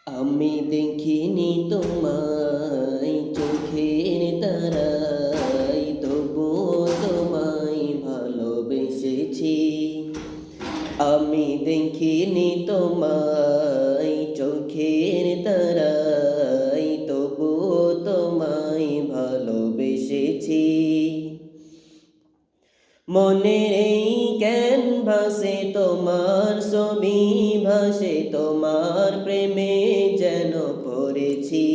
আমি দেখিনি তোমায় চোখের তারায়, তবুও তোমায় ভালোবেসেছি। আমি দেখিনি তোমায় চোখের তারায়, তবুও তোমায় ভালোবেসেছি। মনের এই ক্যানভাসে তোমার ছবি ভাসে, তোমার প্রেমে যেন পড়েছি।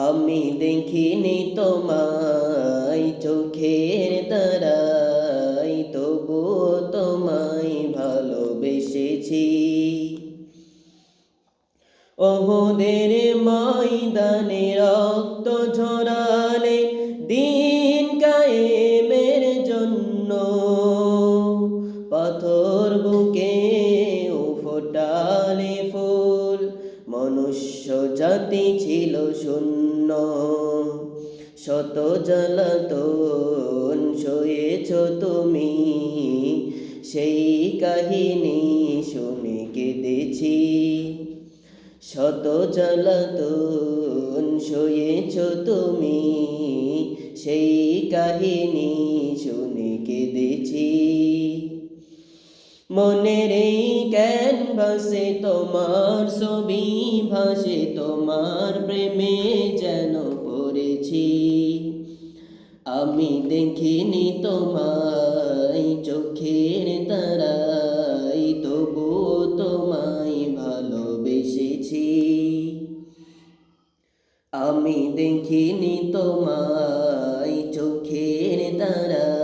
আমি দেখিনি তোমায় চোখের তারায়, তবুও তোমায় ভালোবেসেছি। ওহুদের ময়দানে রক্ত ঝরালে দিন কায়েমের জন্য, পাথর বুকে ফোটালে ফুল, মনুষ্য জাতি ছিল শূন্য। শত জ্বালাতন সয়েছ তুমি, সেই কাহিনী শুনে কেঁদেছি। শত জ্বালাতন সয়েছ তুমি, সেই কাহিনী শুনে কেঁদেছি। মনের এই ক্যানভাসে তোমার ছবি ভাসে, তোমার প্রেমে যেন পড়েছি। আমি দেখিনি তোমায় চোখের তারায়, তবুও তোমায় ভালোবেসেছি। আমি দেখিনি তোমায় চোখের তারায়।